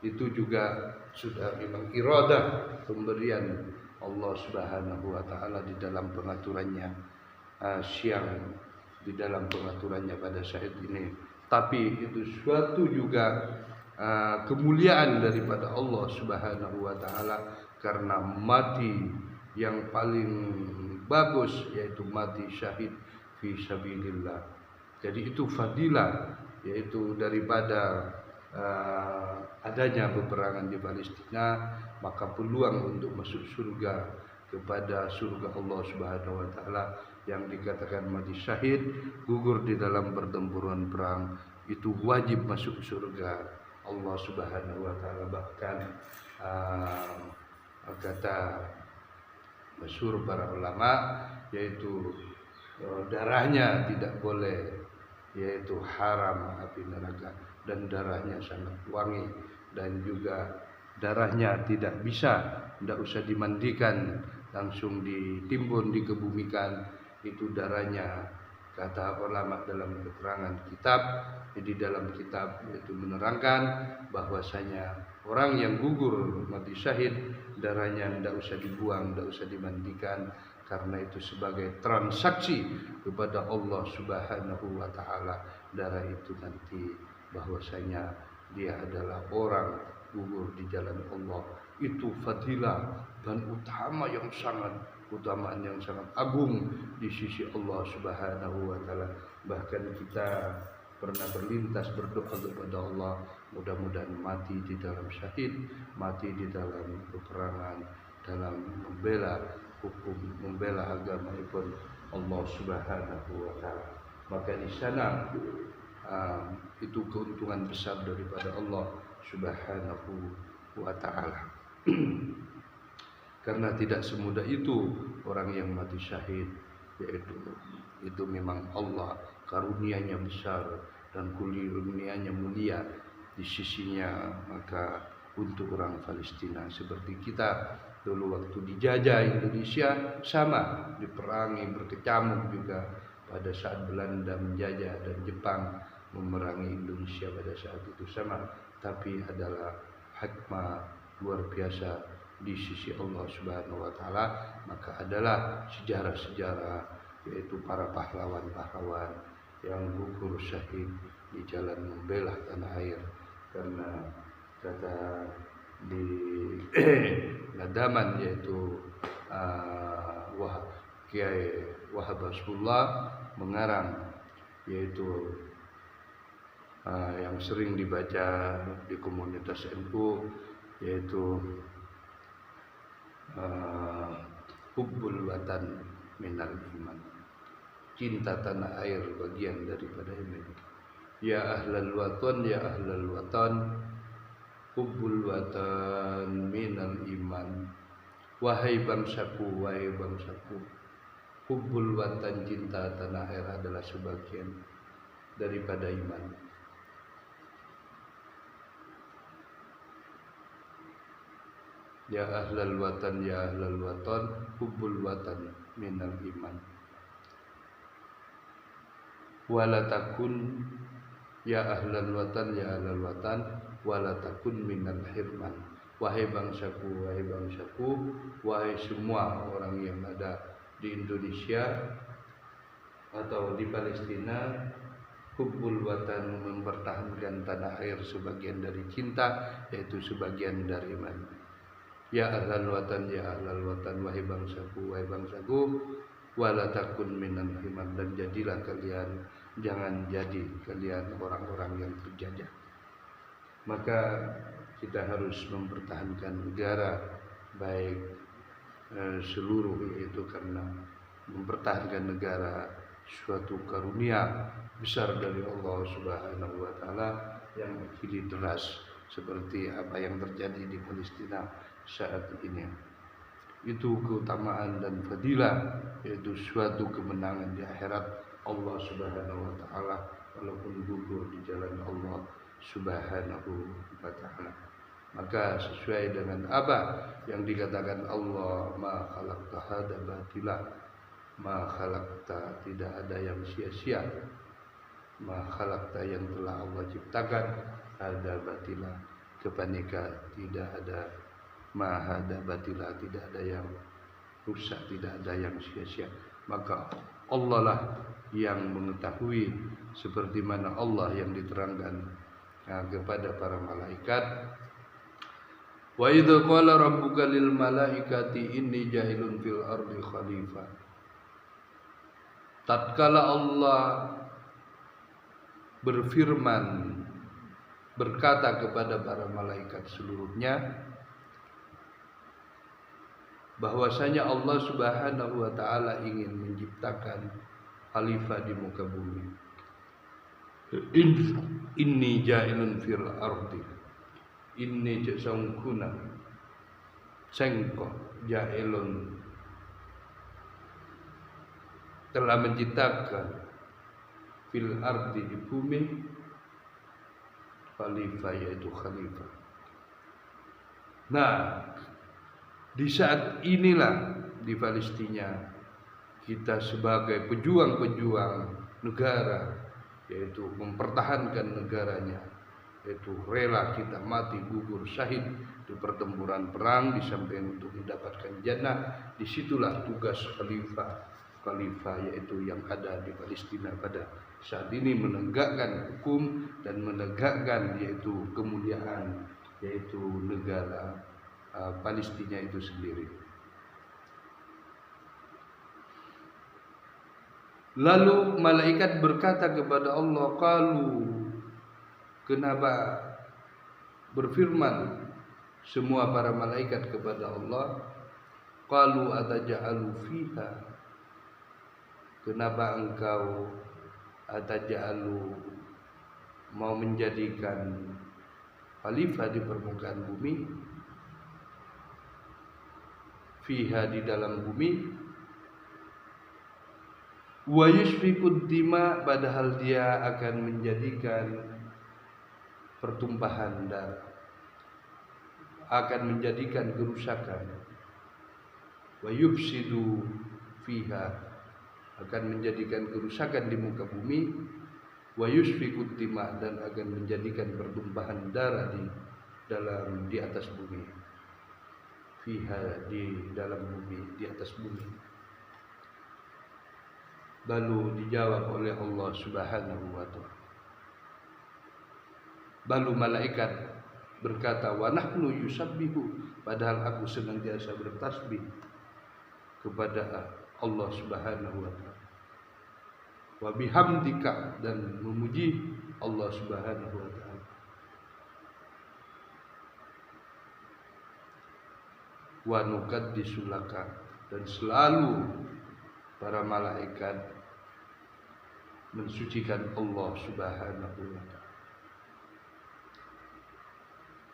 Itu juga sudah memang iradah pemberian Allah Subhanahu wa taala di dalam pengaturannya, siang di dalam pengaturannya pada saat ini. Tapi itu suatu juga kemuliaan daripada Allah Subhanahu wa taala, karena mati yang paling bagus yaitu mati syahid fi sabilillah. Jadi itu fadilah, yaitu daripada adanya peperangan di Palestina, maka peluang untuk masuk surga kepada surga Allah Subhanahu wa taala yang dikatakan mati syahid, gugur di dalam pertempuran perang, itu wajib masuk surga Allah Subhanahu wa taala. Bahkan kata masyhur para ulama, yaitu darahnya tidak boleh, yaitu haram api neraka, dan darahnya sangat wangi, dan juga darahnya tidak usah dimandikan, langsung ditimbun, dikebumikan, itu darahnya. Kata ulama dalam keterangan kitab, di dalam kitab itu menerangkan bahwasanya orang yang gugur mati syahid, darahnya tidak usah dibuang, tidak usah dimandikan, karena itu sebagai transaksi kepada Allah Subhanahu wa taala. Darah itu nanti bahwasanya dia adalah orang gugur di jalan Allah, itu fadilah dan utamaan yang sangat agung di sisi Allah Subhanahu wa taala. Bahkan kita pernah berlintas berdoa kepada Allah, mudah-mudahan mati di dalam syahid, mati di dalam peperangan, dalam membela hukum, membela agama pun Allah Subhanahu wa taala. Maka di sana itu keuntungan besar daripada Allah Subhanahu wa taala. Karena tidak semudah itu orang yang mati syahid, yaitu itu memang Allah karunia-Nya besar dan karunia-Nya mulia di sisinya. Maka untuk orang Palestina seperti kita dulu waktu dijajah Indonesia, sama diperangi, berkecamuk juga pada saat Belanda menjajah dan Jepang memerangi Indonesia pada saat itu, sama, tapi adalah hikmah luar biasa di sisi Allah Subhanahu wa taala. Maka adalah sejarah-sejarah, yaitu para pahlawan-pahlawan yang gugur syahid di jalan membela tanah air. Karena kata di Nadaman, yaitu Kiai Wahab Rasulullah mengarang, yaitu yang sering dibaca di komunitas NU, yaitu hubbul watan minal iman, cinta tanah air bagian daripada iman. Ya ahlal watan, ya ahlal watan, hubbul watan minal iman. Wahai bangsaku, wahai bangsaku, hubbul watan, cinta tanah air adalah sebagian daripada iman. Ya ahlal watan, ya ahlal watan, hubbul watan minal iman. Wala takun, ya ahlal watan, ya ahlal watan, wala takun minal hirman. Wahai bangsaku, wahai bangsaku, wahai semua orang yang ada di Indonesia atau di Palestina, hubbul watan, mempertahankan tanah air sebagian dari cinta, yaitu sebagian dari iman. Ya ahlal watan, ya ahlal watan, wahai bangsaku, wala takun minal himan, dan jadilah kalian, jangan jadi kalian orang-orang yang terjajah. Maka kita harus mempertahankan negara baik seluruh, yaitu karena mempertahankan negara suatu karunia besar dari Allah Subhanahu wa taala yang kini deras seperti apa yang terjadi di Palestina saat ini. Itu keutamaan dan fadilah, yaitu suatu kemenangan di akhirat Allah Subhanahu wa taala, walaupun gugur di jalan Allah Subhanahu wa taala. Maka sesuai dengan apa yang dikatakan Allah, ma khalaqta hada batila, ma khalaqta, tidak ada yang sia-sia, ma khalaqta, yang telah Allah ciptakan, hada batila, kepanika, tidak ada, ma hada batila, tidak ada yang rusak, tidak ada yang sia-sia. Maka Allah lah yang mengetahui, seperti mana Allah yang diterangkan kepada para malaikat, wa idza qala rabbuka lil malaikati inni ja'ilun fil ardi khalifah. Tatkala Allah berfirman berkata kepada para malaikat seluruhnya bahwasanya Allah Subhanahu wa taala ingin menciptakan khalifah di muka bumi. Inni ja'ilun fil ardi. Inni jasangkuna. Sengko ja'ilun telah menciptakan fil ardi di bumi khalifah, yaitu khalifah. Nah, di saat inilah di Palestina kita sebagai pejuang-pejuang negara, yaitu mempertahankan negaranya, yaitu rela kita mati gugur syahid di pertempuran perang di samping untuk mendapatkan jannah. Disitulah tugas khalifah yaitu yang ada di Palestina pada saat ini, menegakkan hukum dan menegakkan yaitu kemuliaan yaitu negara Palestina itu sendiri. Lalu malaikat berkata kepada Allah, qalu, kenapa berfirman semua para malaikat kepada Allah, qalu ataj'alu fiha, kenapa engkau ataj'alu mau menjadikan khalifah di permukaan bumi, fiha di dalam bumi, wa yusfikud dima, padahal dia akan menjadikan pertumpahan darah, akan menjadikan kerusakan, wa yufsidu fiha, akan menjadikan kerusakan di muka bumi, wa yusfikud dima, dan akan menjadikan pertumpahan darah di atas bumi, fiha di dalam bumi, di atas bumi. Lalu dijawab oleh Allah Subhanahu wa ta'ala. Lalu malaikat berkata, wa nahnu yusabbihu, padahal aku senantiasa bertasbih kepada Allah Subhanahu wa ta'ala. Wa bihamdika, dan memuji Allah Subhanahu wa ta'ala. Wa nuqaddisu laka, dan selalu para malaikat mensucikan Allah Subhanahu wa ta'ala.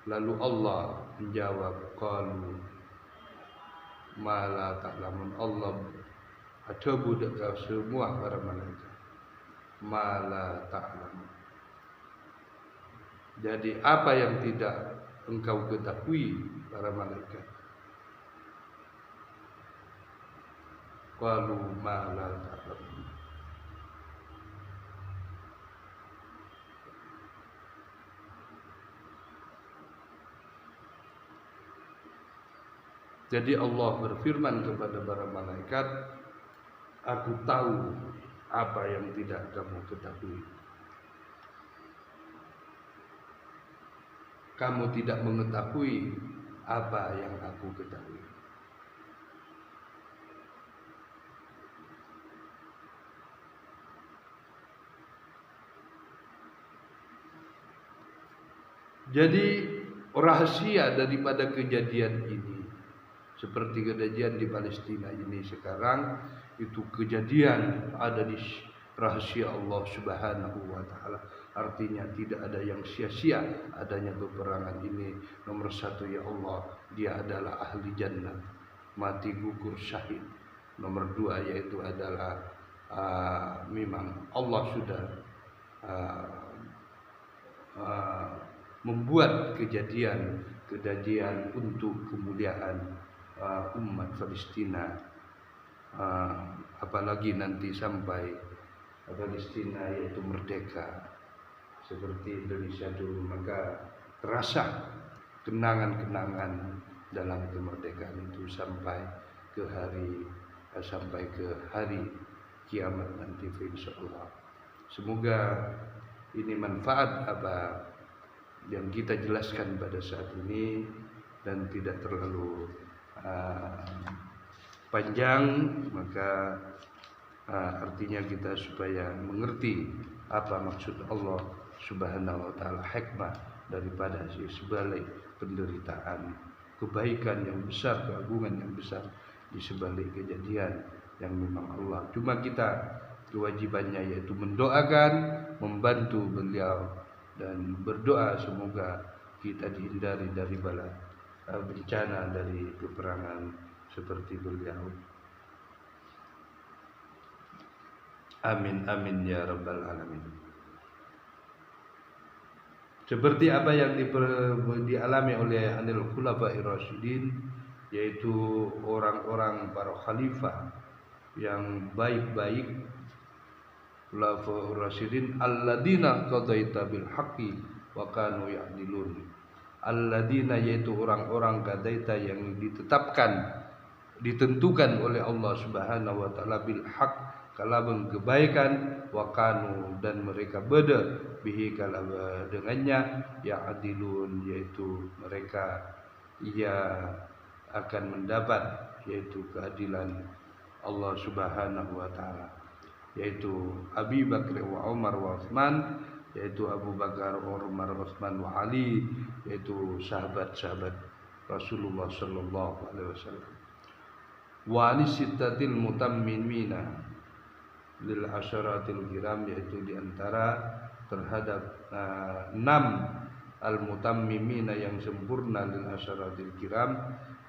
Lalu Allah menjawab, qalu ma la ta'lamun, Allah ada budak semua para malaikat, ma la ta'lamun, jadi apa yang tidak engkau ketahui para malaikat. Qalu ma la ta'lamun, jadi Allah berfirman kepada para malaikat, aku tahu apa yang tidak kamu ketahui. Kamu tidak mengetahui apa yang aku ketahui. Jadi rahasia daripada kejadian ini, seperti kejadian di Palestina ini sekarang, itu kejadian ada di rahasia Allah Subhanahu wa ta'ala. Artinya tidak ada yang sia-sia adanya peperangan ini. Nomor satu, ya Allah, dia adalah ahli jannah, mati gugur syahid. Nomor dua, yaitu adalah memang Allah sudah membuat kejadian untuk kemuliaan umat Palestina, apalagi nanti sampai Palestina yaitu merdeka seperti Indonesia dulu, maka terasa kenangan-kenangan dalam kemerdekaan itu sampai ke hari kiamat nanti, insyaallah. Semoga ini manfaat apa yang kita jelaskan pada saat ini dan tidak terlalu panjang, maka artinya kita supaya mengerti apa maksud Allah Subhanahu wa ta'ala, hikmah daripada sebalik penderitaan, kebaikan yang besar, keagungan yang besar di sebalik kejadian yang memang Allah. Cuma kita kewajibannya yaitu mendoakan, membantu beliau dan berdoa semoga kita dihindari dari bala bencana dari peperangan seperti beliau. Amin amin ya rabbal alamin. Seperti apa yang dialami oleh Anil Khulafair Rasyidin, yaitu orang-orang para khalifah yang baik-baik, Khulafair Rasyidin alladzina qadaita bil haqqi wa kanu ya'dilun. Alladzina yaitu orang-orang qadaita yang ditentukan oleh Allah Subhanahu wa taala bil haqq kalaban kebaikan, wa kanu dan mereka beda bihi kalaba dengannya ya'dilun yaitu mereka akan mendapat yaitu keadilan Allah Subhanahu wa taala, yaitu Abi Bakar wa Umar wa Utsman, yaitu Abu Bakar, Umar, Utsman wa Ali, yaitu sahabat-sahabat Rasulullah sallallahu alaihi wasallam. Wa anisittatil mutammimina lil asyaratil kiram, yaitu diantara terhadap 6 al-mutammimina yang sempurna lil asyaratil kiram,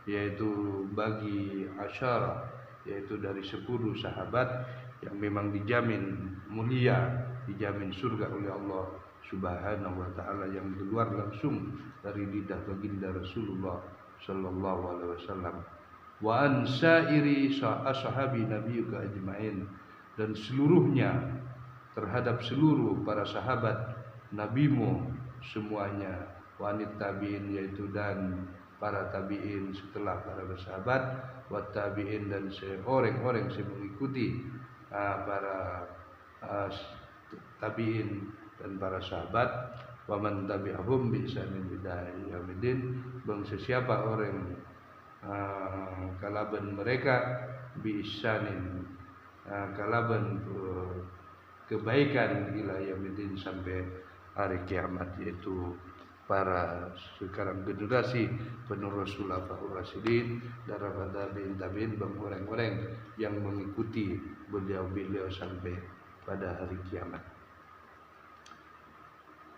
yaitu bagi asyara, yaitu dari 10 sahabat yang memang dijamin mulia, dijamin surga oleh Allah Subhanahu wa taala, yang keluar langsung dari lidah baginda Rasulullah sallallahu alaihi wasallam. Wa an sa'iri ashabi nabiyika ajmain, dan seluruhnya terhadap seluruh para sahabat nabimu semuanya, wanit tabi'in yaitu dan para tabi'in setelah para sahabat, wa tabi'in dan orang-orang yang mengikuti para tabi'in dan para sahabat, wa man tabi'ahum bi ihsanin ila yaumil, bangsa siapa orang kalaban mereka bi ihsanin kalaban kebaikan ila yaumil sampai hari kiamat, yaitu para sekarang generasi penerus Khulafaur Rasyidin daripada tabi'in bang orang-orang yang mengikuti beliau sampai pada hari kiamat.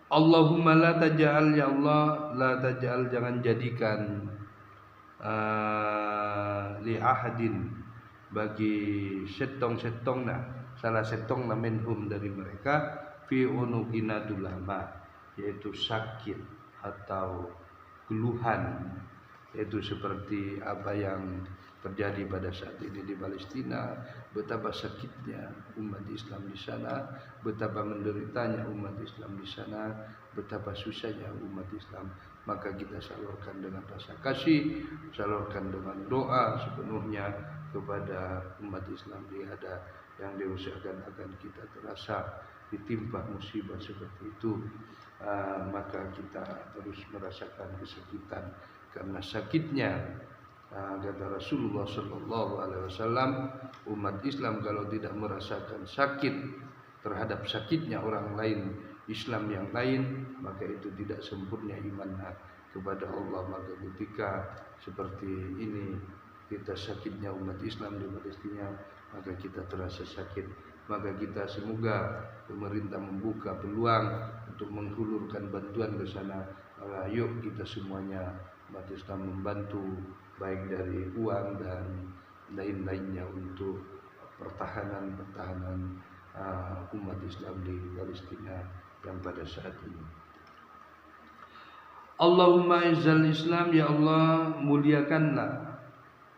Allahumma la taj'al, ya Allah, la taj'al, jangan jadikan li ahadin bagi setong-setongna, salah setongna minhum dari mereka, fi unuqina dulama, yaitu sakit atau keluhan, yaitu seperti apa yang terjadi pada saat ini di Palestina, betapa sakitnya umat Islam di sana, betapa menderitanya umat Islam di sana, betapa susahnya umat Islam. Maka kita salurkan dengan rasa kasih, salurkan dengan doa sepenuhnya kepada umat Islam di ada yang diusahakan akan kita terasa ditimpa musibah seperti itu. Maka kita terus merasakan kesakitan karena sakitnya. Kata Rasulullah sallallahu alaihi wasallam, umat Islam kalau tidak merasakan sakit terhadap sakitnya orang lain, Islam yang lain, maka itu tidak sempurna imannya kepada Allah. Maka ketika seperti ini kita sakitnya umat Islam di Palestina, maka kita terasa sakit. Maka kita semoga pemerintah membuka peluang untuk menghulurkan bantuan ke sana. Ayo kita semuanya umat Islam membantu baik dari uang dan lain-lainnya untuk pertahanan umat Islam di Palestina yang pada saat ini. Allahumma izzal Islam, ya Allah, muliakanlah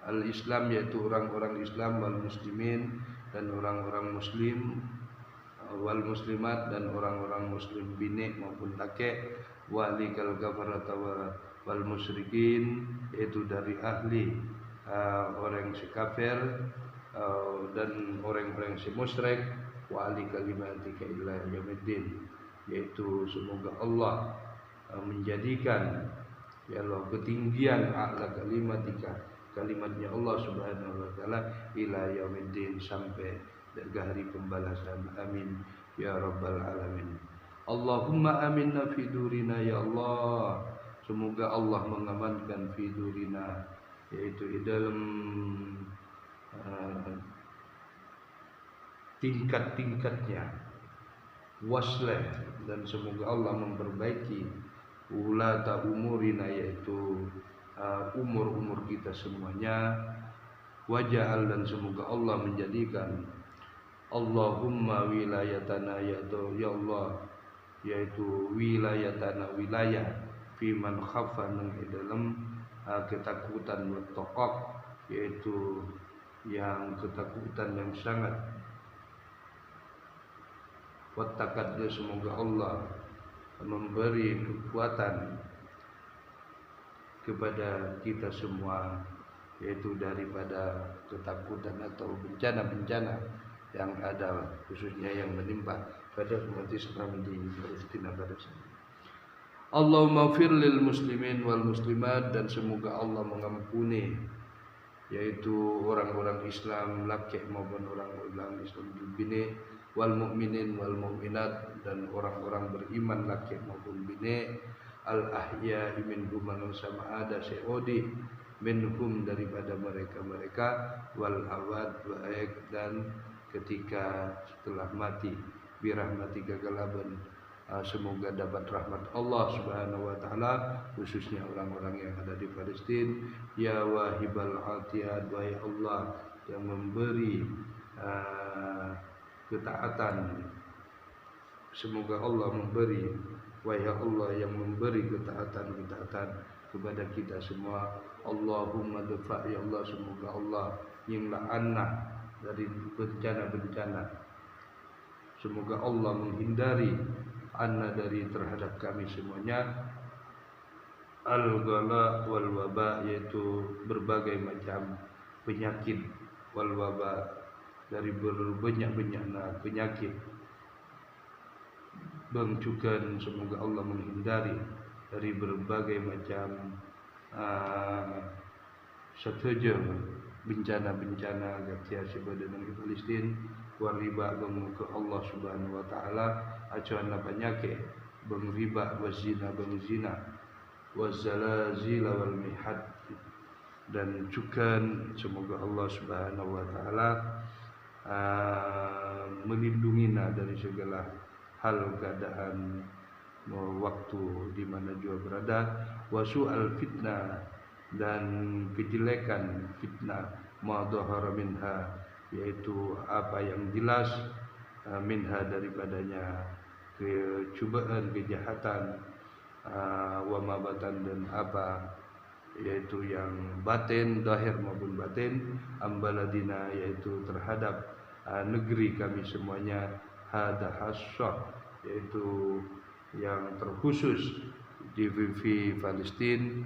al-Islam, yaitu orang-orang Islam, wal muslimin, dan orang-orang muslim, wal muslimat, dan orang-orang muslim bini maupun laki, wali kal kafarata wal musyrikin, yaitu dari ahli orang si kafir dan orang-orang si musyrik, wali kalimatika ila yaumiddin, yaitu semoga Allah menjadikan ya Allah ketinggian a'la kalimatika, kalimatnya Allah Subhanahu wa taala, ila yaumiddin sampai hari pembalasan. Amin ya rabbal alamin. Allahumma aminna fi durina ya Allah. Semoga Allah mengamankan fi durina, yaitu di dalam tingkat-tingkatnya, waslah, dan semoga Allah memperbaiki ulata umurina, yaitu umur-umur kita semuanya. Waja'al, dan semoga Allah menjadikan Allahumma wilayatana, ya Allah, yaitu wilayatana, wilayah fi man khafa, nang dalam ketakutan wa taqaq, yaitu yang ketakutan yang sangat. Wattaqad, semoga Allah memberi kekuatan kepada kita semua, yaitu daripada ketakutan atau bencana-bencana yang ada, khususnya yang menimpa pada umat Islam di Palestina pada saat ini. Allahumma fir lil muslimin wal muslimat, dan semoga Allah mengampuni, yaitu orang-orang Islam laki maupun orang-orang Islam bini, wal mukminin wal mukminat, dan orang-orang beriman laki maupun bini, al ahya'i minhum, sama ada seodi minhum daripada mereka-mereka, wal awad baik, dan ketika setelah mati, birahmatika galaban, semoga dapat rahmat Allah Subhanahu wa taala, khususnya orang-orang yang ada di Palestina. Ya wahibal atiyad, wahai Allah yang memberi ketaatan, semoga Allah memberi, wahai Allah yang memberi ketaatan kepada kita semua. Allahumma dafa, ya Allah, semoga Allah yang la'anna dari bencana-bencana, semoga Allah menghindari anna dari terhadap kami semuanya, al-ghala wal waba, yaitu berbagai macam penyakit, wal waba, dari berbanyak-banyak penyakit, bengcukan, semoga Allah menghindari dari berbagai macam sahaja bencana-bencana gatia sebadan di Palestina. Wariba, ke Allah Subhanahu wa taala acuan penyakit, bang riba, wazina, bang zina, wazalazil wal mihad, dan cukan, semoga Allah Subhanahu wa taala melindunginya dari segala hal keadaan waktu di mana juga berada. Wasu'al fitnah, dan kejelekan fitnah, ma dhahara minha, yaitu apa yang jelas minha daripadanya, kecubaan, kejahatan, wa mabatan, dan apa yaitu yang batin, zahir maupun batin, ambaladina, yaitu terhadap negeri kami semuanya, hada hasyah, yaitu yang terkhusus di Palestina,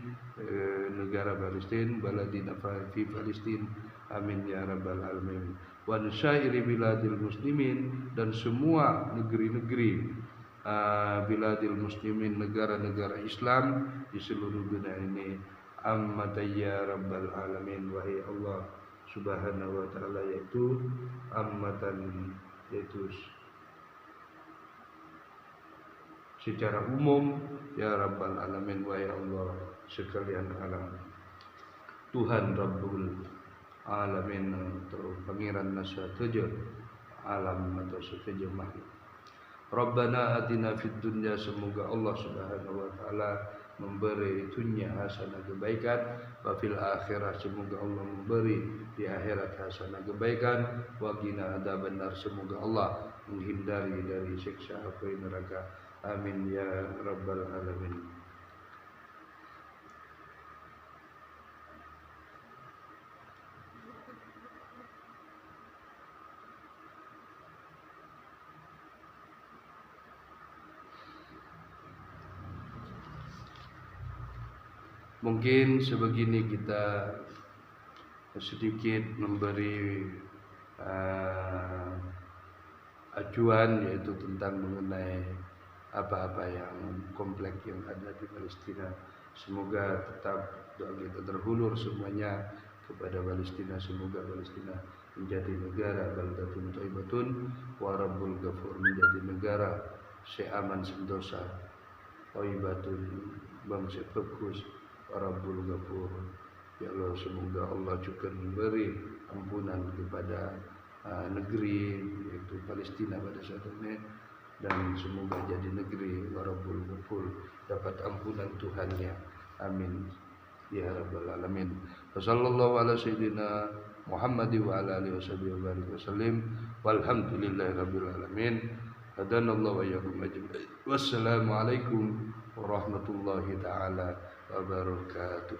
negara Palestina, baladina fi Palestina, amin ya rabbal alamin. Wa syairi biladil muslimin, dan semua negeri-negeri biladil muslimin, negara-negara Islam di seluruh dunia ini, ammata ya rabbal alamin, wahai Allah Subhanahu wa taala, yaitu ammatan, yaitu secara umum, ya rabbal alamin, wahai Allah sekalian alam. Tuhan Rabbul alamin, atau pangeran sahaja alam atau sahaja makhluk. Rabbana atina fid dunya, semoga Allah Subhanahu wa taala memberi dunia hasanah kebaikan, wa fil akhirah, semoga Allah memberi di akhirat hasanah kebaikan, wa qina adzabannar, semoga Allah menghindari dari siksa api neraka, amin ya rabbal alamin. Mungkin sebegini kita sedikit memberi acuan, yaitu tentang mengenai apa-apa yang kompleks yang ada di Palestina. Semoga tetap doa kita terhulur semuanya kepada Palestina. Semoga Palestina menjadi negara baldatun thayyibatun wa rabbul ghafur, menjadi negara seaman sentosa thayyibatun bangsa bagus Rabbul Ghafur. Ya Allah, semoga Allah juga memberi ampunan kepada negeri yaitu Palestina pada saat ini, dan semoga jadi negeri Rabbul Ghafur, dapat ampunan Tuhannya. Amin ya rabbal alamin. Wassallallahu ala sayyidina Muhammad wa ala alihi wasallam. Walhamdulillahi rabbil alamin. Hadanallahu wa iyyakum ajma'in. Wassalamu alaikum warahmatullahi taala wabarakatuh.